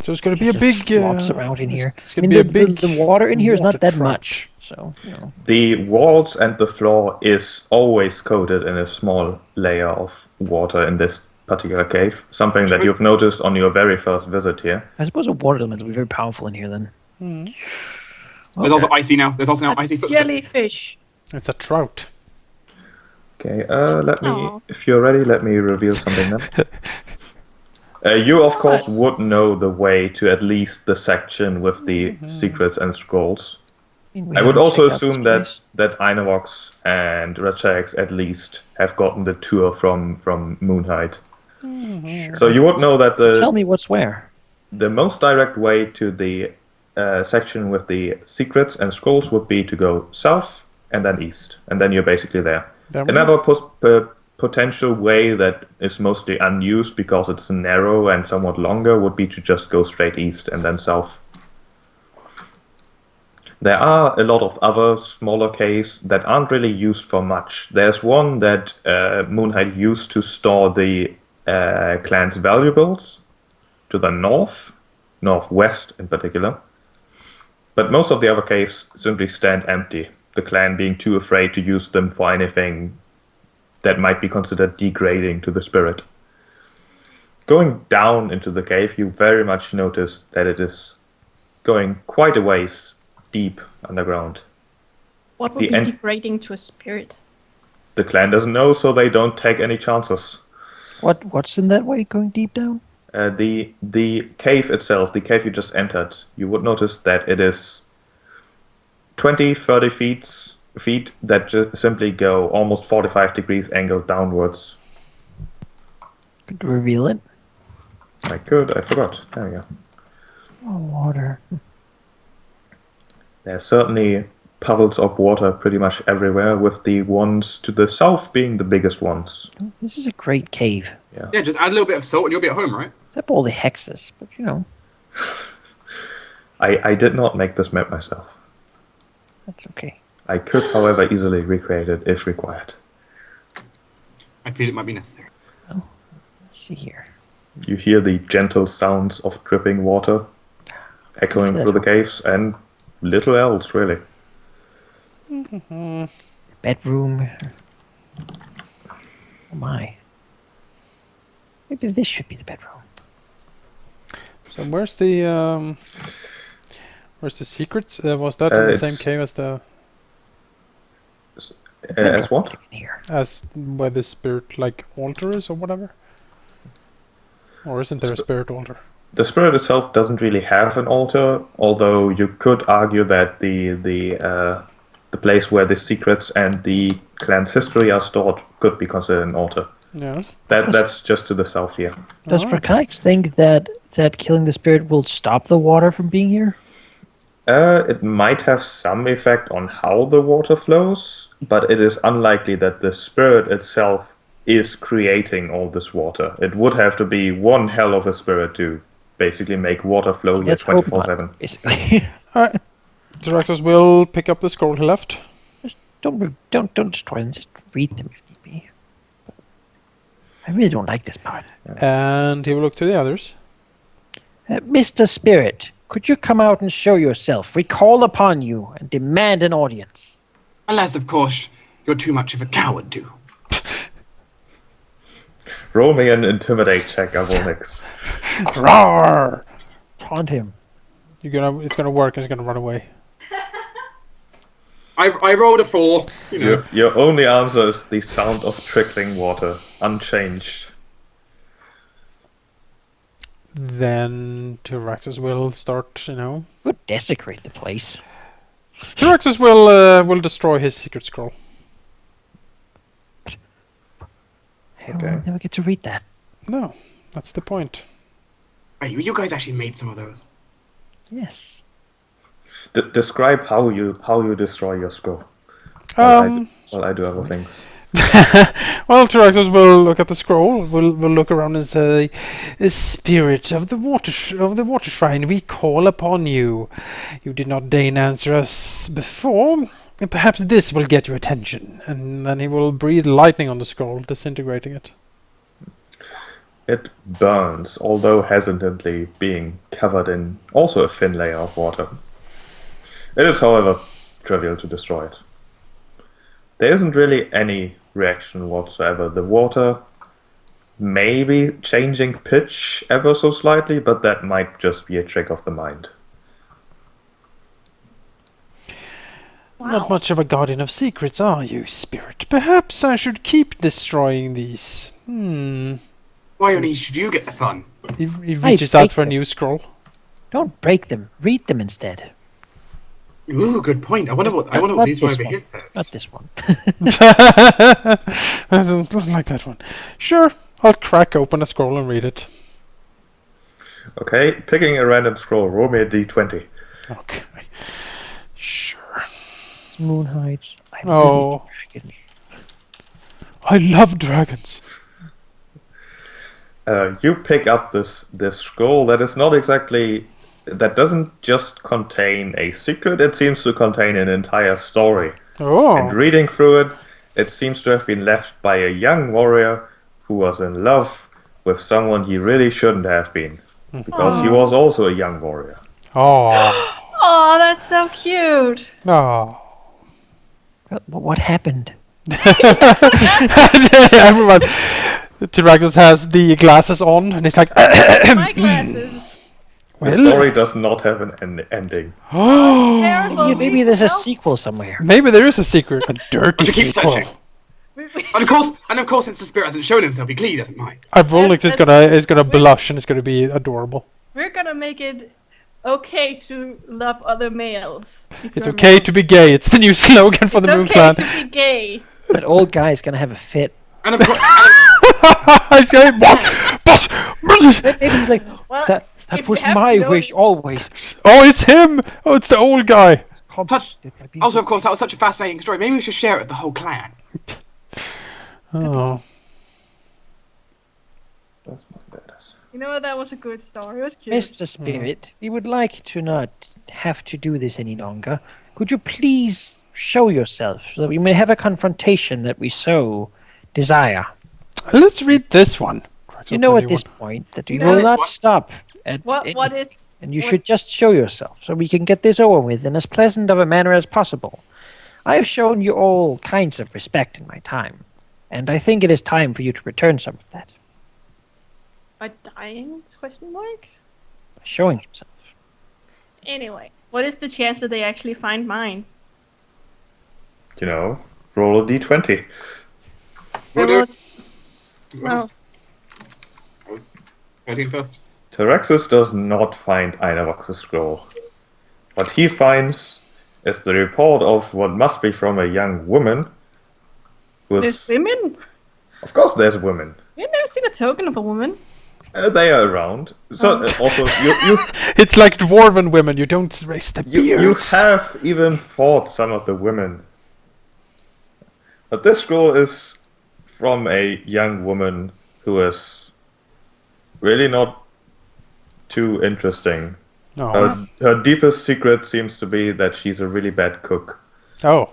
So it's going to be a Just big. flops around in here. It's I going mean, to be a big. the water in here is water not that trout. much. So, you know. The walls and the floor is always coated in a small layer of water in this particular cave. Something that you've noticed on your very first visit here. I suppose a water element will be very powerful in here then. There's also icy now. There's also now icy footsteps. Jellyfish. It's a trout. Okay, let me. Aw. If you're ready, let me reveal something now. You, of course, would know the way to at least the section with the secrets and scrolls. mean, we I would haven't also checked out assume this that Einovox and Rachax at least have gotten the tour from Moonhide. place. Sure. So you would know that Tell me what's where. the most direct way to the section with the secrets and scrolls would be to go south and then east, and then you're basically there. Then we- Another potential way that is mostly unused because it's narrow and somewhat longer would be to just go straight east and then south. There are a lot of other smaller caves that aren't really used for much. There's one that Moonhide used to store the clan's valuables to the northwest in particular. But most of the other caves simply stand empty, the clan being too afraid to use them for anything that might be considered degrading to the spirit. Going down into the cave, you very much notice that it is going quite a ways deep underground. What would The be en- degrading to a spirit? The clan doesn't know, so they don't take any chances. What's in that way going deep down? The cave itself, the cave you just entered, you would notice that it is 20-30 feet that just simply go almost 45 degrees angled downwards. Could you reveal it? I could, I forgot. There we go. Oh, water. There's certainly puddles of water pretty much everywhere, with the ones to the south being the biggest ones. This is a great cave. Yeah, just add a little bit of salt and you'll be at home, right? Except all the hexes, but you know, I did not make this map myself. that's okay. I could, however, easily recreate it if required. I feel it might be necessary. Let's see here. You hear the gentle sounds of dripping water echoing through the caves, and little else, really. Bedroom. Oh my. Maybe this should be the bedroom. So where's the secrets? Was that in the same It's- cave as the As what? In here. as where the spirit like altar is or whatever? Or isn't there a spirit altar? The spirit itself doesn't really have an altar, although you could argue that the place where the secrets and the clan's history are stored could be considered an altar. Yes. That's just to the south here. Does Oh. Prakix think that killing the spirit will stop the water from being here? It might have some effect on how the water flows, but it is unlikely that the spirit itself is creating all this water. It would have to be one hell of a spirit to basically make water flow here Let's hope 24/7. not, basically. All right. Tyraxus will pick up the scroll he left. Don't destroy them. Just read them if need be. I really don't like this part. And he will look to the others. Mr. Spirit, could you come out and show yourself? We call upon you and demand an audience. Unless, of course, you're too much of a coward to. Roll me an intimidate check, Avonix. Roar! Taunt him. It's gonna work and he's gonna run away. I rolled a 4. You know. Your only answer is the sound of trickling water, unchanged. Then Tyraxus will start, We'll desecrate the place. Tyraxus will destroy his secret scroll. Hey, Okay. we'll never get to read that. No, that's the point. Wait, you guys actually made some of those. Yes. Describe how you destroy your scroll. Um, While I do other things. Well, Tyraxus will look at the scroll, will look around and say, "Spirit of the water shrine, we call upon you. You did not deign answer us before, and perhaps this will get your attention." And then he will breathe lightning on the scroll, disintegrating it. It burns, although hesitantly being covered in also a thin layer of water. It is, however, trivial to destroy it. There isn't really any reaction whatsoever. The water may be changing pitch ever so slightly, but that might just be a trick of the mind. Not much of a guardian of secrets, are you, Spirit? Perhaps I should keep destroying these. Why only should you get the fun? He reaches out for a new scroll. Don't break them. Read them instead. Ooh, good point. I wonder what Not these this over one. here says. Not this one. I don't like that one. Sure, I'll crack open a scroll and read it. Okay, picking a random scroll, roll me a d20. Okay. Sure. It's Moonhides. I Oh. really dragon. I love dragons. You pick up this scroll that is not exactly... That doesn't just contain a secret, it seems to contain an entire story. Oh. And reading through it, it seems to have been left by a young warrior who was in love with someone he really shouldn't have been. Because he was also a young warrior. Oh. Oh, that's so cute. Oh. What happened? Everyone. Tyraxus has the glasses on and he's like, My glasses. The story does not have an ending. oh. Terrible. Yeah, maybe there's a sequel somewhere. Maybe there is a secret. A dirty To keep sequel. searching. And of course, since the spirit hasn't shown himself, he clearly doesn't mind. Avonix is That's- gonna blush and it's gonna be adorable. We're gonna make it okay to love other males. It's okay to be gay. It's the new slogan for the Moon It's Clan. okay to be gay. That old guy's gonna have a fit. And of course, I say, what? Maybe he's like, Well, that if was you have my noticed- wish always. Oh, it's him! Oh, it's the old guy. also, of course, that was such a fascinating story. Maybe we should share it with the whole clan. Oh. That's not bad. You know what? That was a good story. It was cute. Mr. Spirit, we would like to not have to do this any longer. Could you please show yourself so that we may have a confrontation that we so desire? Let's read this one. You know at this point that we You know will not what- stop at What anything, is? and you what- should just show yourself so we can get this over with in as pleasant of a manner as possible. I have shown you all kinds of respect in my time, and I think it is time for you to return some of that By dying? Question mark. by showing himself. Anyway, what is the chance that they actually find mine? You know, roll a d20. We'll Well, do. it's- well, 13 first. Tyraxus does not find Einavox's scroll. What he finds is the report of what must be from a young woman who there's is... women. Of course there's women. You've never seen a token of a woman. They are around. So also, It's like dwarven women. You don't raise the you beards. have even fought some of the women. But this scroll is from a young woman who is really not too interesting Oh. Her deepest secret seems to be that she's a really bad cook. Oh.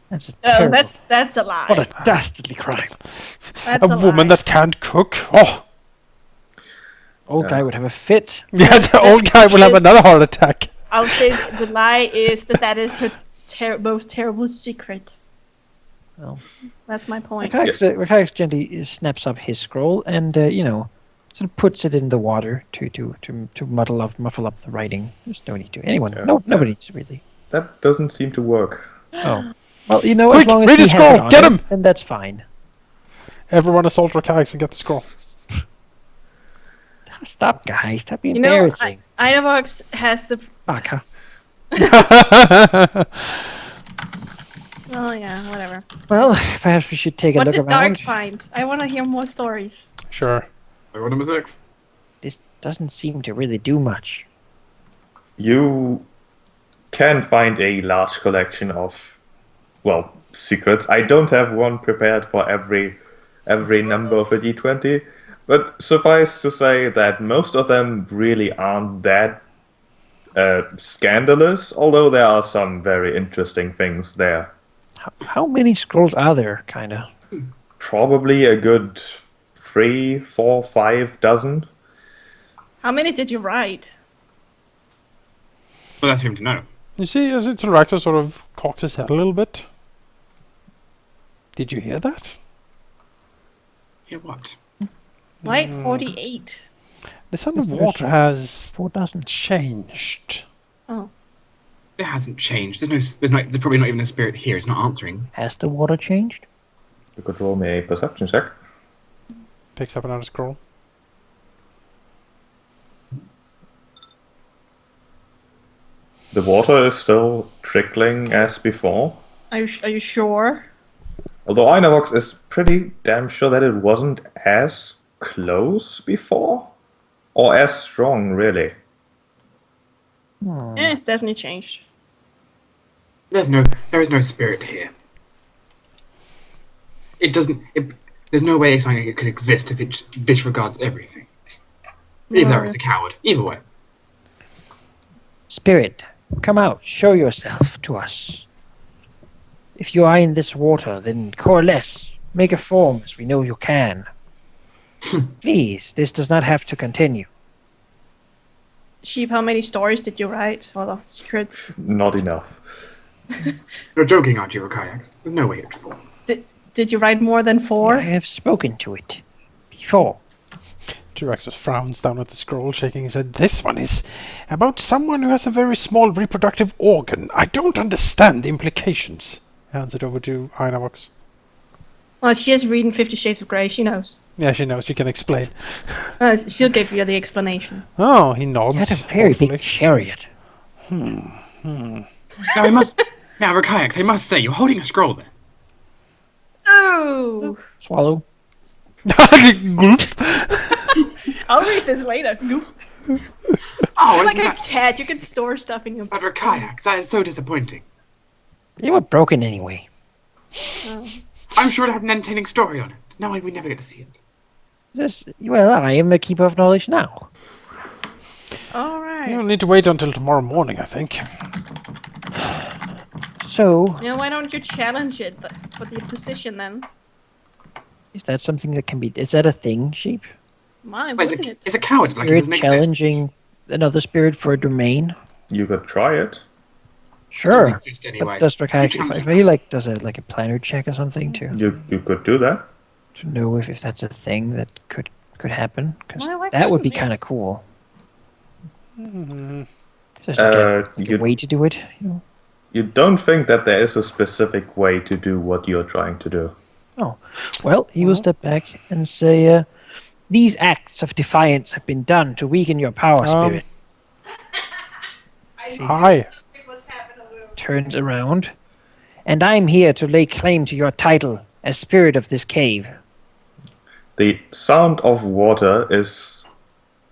That's a Oh, terrible. that's a lie. What a dastardly crime. That's A woman lie. that can't cook? Oh. Old guy would have a fit. Yeah, the old guy will have another heart attack. I'll say the lie is that is her most terrible secret. Well, That's my point. Rakax gently snaps up his scroll and, sort of puts it in the water to muffle up the writing. There's no need to. Anyone. Yeah. Nobody needs to really. That doesn't seem to work. Oh. Well, as Quick, long as read he his has it scroll, on get him, him! then that's fine. Everyone assault Rakax and get the scroll. Stop, guys. Stop being You know, embarrassing. Inavox has the. Baka. Oh yeah, whatever. Well, perhaps we should take a What look did Dark around. find? I want to hear more stories. Sure. What number 6? This doesn't seem to really do much. You can find a large collection of, well, secrets. I don't have one prepared for every number of a D20, but suffice to say that most of them really aren't that scandalous, although there are some very interesting things there. How many scrolls are there, kinda? Probably a good 3, 4, 5 dozen. How many did you write? Well, that's for him to know. You see, as Interactor sort of cocked his head a little bit. Did you hear that? Yeah, what? Right, 48. The sound of water has 4 dozen. changed. Oh, It hasn't changed. There's probably not even a spirit here. It's not answering. Has the water changed? You could roll me a perception check. Picks up another scroll. The water is still trickling as before. are you sure? Although Inavox is pretty damn sure that it wasn't as close before. Or as strong, really. Yeah, it's definitely changed. There is no spirit here. It doesn't. There's no way something like it could exist if it just disregards everything. Even though it's a coward. Either way. Spirit, come out. Show yourself to us. If you are in this water, then coalesce. Make a form, as we know you can. Please, this does not have to continue. Sheep, how many stories did you write? All of secrets. Not enough. You're joking, aren't you, Rakayax? There's no way it would fall. Did you write more than 4? I have spoken to it before. Tyraxus frowns down at the scroll, shaking his head. This one is about someone who has a very small reproductive organ. I don't understand the implications. Hands it over to Inavox. Well, she is reading 50 Shades of Grey. She knows. Yeah, she knows. She can explain. She'll give you the explanation. Oh, he nods. He had a very thoughtfully. big chariot. Now, Rakayax, I must say, you're holding a scroll there. Oh! Swallow. I'll read this later. Nope. Oh, You're like isn't a that... cat. You can store stuff in your. But Rakayax, that is so disappointing. They were broken anyway. I'm sure it had an entertaining story on it. No, we never get to see it. Well, I am a keeper of knowledge now. All right. You'll need to wait until tomorrow morning, I think. So, Yeah, why don't you challenge it for the position then? is that something that can be... Is that a thing, Sheep? My, Wait, wouldn't it? it's a coward. Like, it Spirit doesn't challenging another spirit for a domain? You could try it. Sure. Exist. It doesn't exist anyway. But does Rakax, You if can't- he like does a planner check or something to You could do that. know if that's a thing that could happen? Because Why that would be couldn't we? kind of cool. Mm-hmm. If there's like a you- way to do it. You know? You don't think that there is a specific way to do what you're trying to do. Well, he will step back and say, "These acts of defiance have been done to weaken your power, spirit." Hi. Turns around, and I'm here to lay claim to your title as spirit of this cave. The sound of water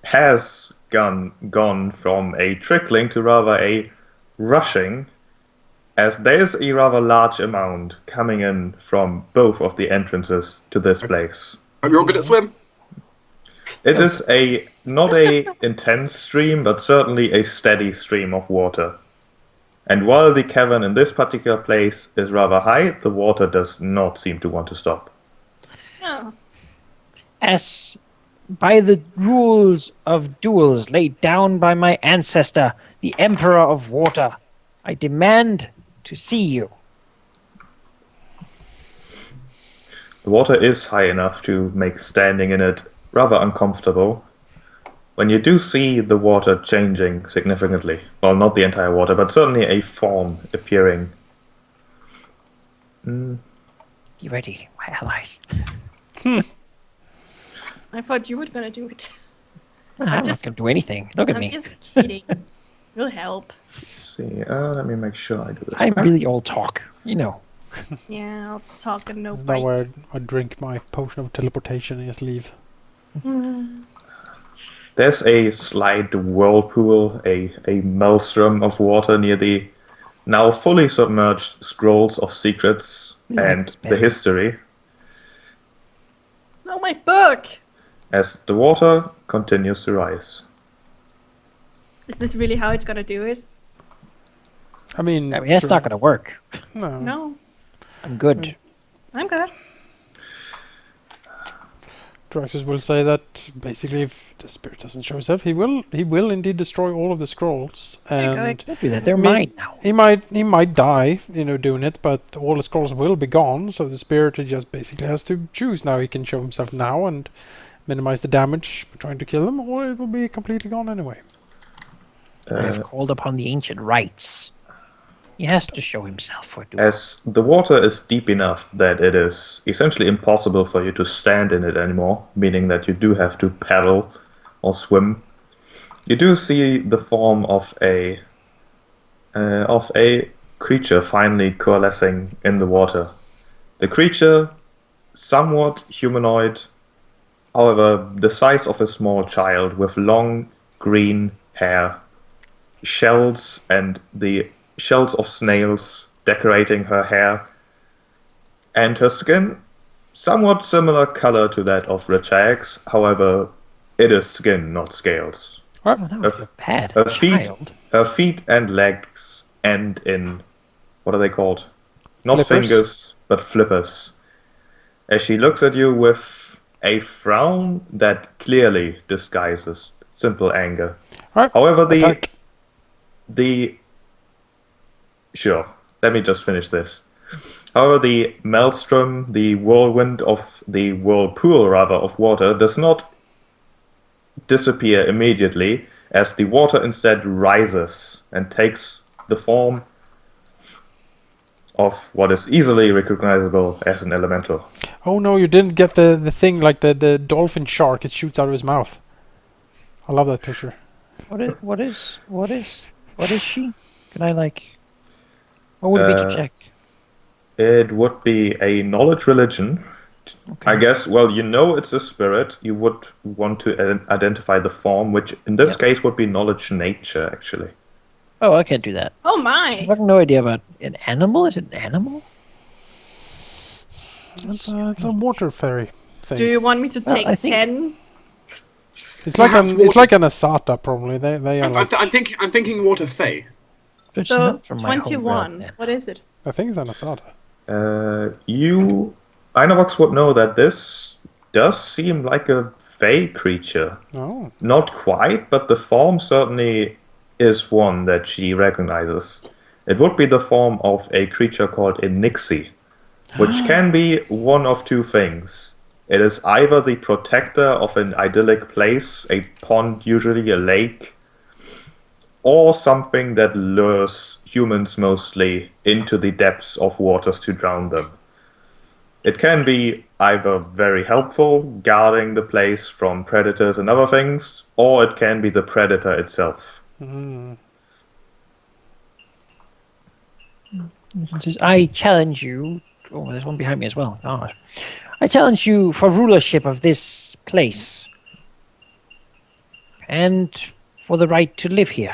has gone from a trickling to rather a rushing, as there's a rather large amount coming in from both of the entrances to this place. Hope you're all good at swim. It is not a intense stream, but certainly a steady stream of water. And while the cavern in this particular place is rather high, the water does not seem to want to stop. Oh. As by the rules of duels laid down by my ancestor, the Emperor of Water, I demand to see you. The water is high enough to make standing in it rather uncomfortable. When you do see the water changing significantly, well, not the entire water, but certainly a form appearing. Be ready, my allies. I thought you were gonna do it. I'm not just- going to do anything. Look at I'm me. just kidding. We'll help. Let's see, let me make sure I do this. I'm really all talk. You know. Yeah, I'll talk and no Now bite. where I drink my potion of teleportation and just leave. There's a slight whirlpool, a maelstrom of water near the now fully submerged scrolls of secrets Like and this the bed. history, No, my book! as the water continues to rise. Is this really how it's gonna do it? I mean, That's not going to work. No. No. I'm good. I'm good. Draxus will say that basically, if the spirit doesn't show himself, he will indeed destroy all of the scrolls, and Don't do that. They're Me- mine now. he might die, doing it, but all the scrolls will be gone. So the spirit just basically has to choose now. He can show himself now and minimize the damage by trying to kill them, or it will be completely gone anyway. I have called upon the ancient rites. He has to show himself for doing. As the water is deep enough that it is essentially impossible for you to stand in it anymore, meaning that you do have to paddle or swim, you do see the form of a creature finally coalescing in the water. The creature, somewhat humanoid, however, the size of a small child with long green hair, shells and the shells of snails decorating her hair, and her skin somewhat similar color to that of Rachag's, however, it is skin, not scales. Oh, that was a bad Her feet, child. her feet and legs end in, what are they called? Not Flippers? fingers, but flippers. As she looks at you with a frown that clearly disguises simple anger. Alright, However, attack. Sure, let me just finish this. However, the maelstrom, the whirlwind of the whirlpool, rather, of water does not disappear immediately, as the water instead rises and takes the form of what is easily recognizable as an elemental. Oh no, you didn't get the thing like the dolphin shark. It shoots out of his mouth. I love that picture. What is she? Can I what would it be to check? It would be a knowledge religion. Okay. I guess, well, it's a spirit. You would want to identify the form, which in this case would be knowledge nature, actually. Oh, I can't do that. Oh I my! have no idea about an animal. Is it an animal? It's a water fairy thing. Do you want me to Well, take I think- 10? It's like Perhaps it's like an Asata probably. They are like I'm thinking water fae. It's So, not from my home 21. realm, then. What is it? I think it's an Asata. Einavox would know that this does seem like a fey creature. Oh, Not quite, but the form certainly is one that she recognizes. It would be the form of a creature called a Nixie, which can be one of two things. It is either the protector of an idyllic place, a pond, usually a lake, or something that lures humans mostly into the depths of waters to drown them. It can be either very helpful, guarding the place from predators and other things, or it can be the predator itself. It says, I challenge you. Oh, there's one behind me as well. God. I challenge you for rulership of this place. And for the right to live here.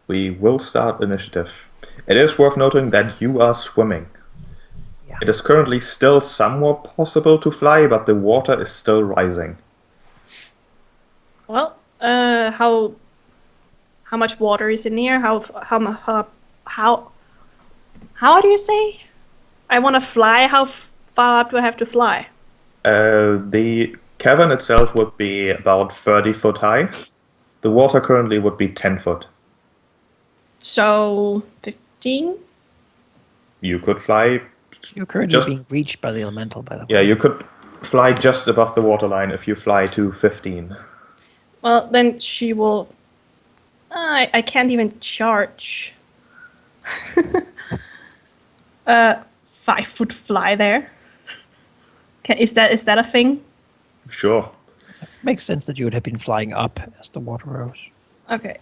We will start initiative. It is worth noting that you are swimming. Yeah. It is currently still somewhat possible to fly, but the water is still rising. Well, how much water is in here? How do you say? I want to fly. How far up do I have to fly? The cavern itself would be about 30 foot high. The water currently would be 10 foot. So 15. You could fly. You're currently Just- being reached by the elemental, by the way. Yeah, you could fly just above the waterline if you fly to 15. Well, then she will. I can't even charge. 5 foot fly there. Is that a thing? Sure. Makes sense that you would have been flying up as the water rose. Okay.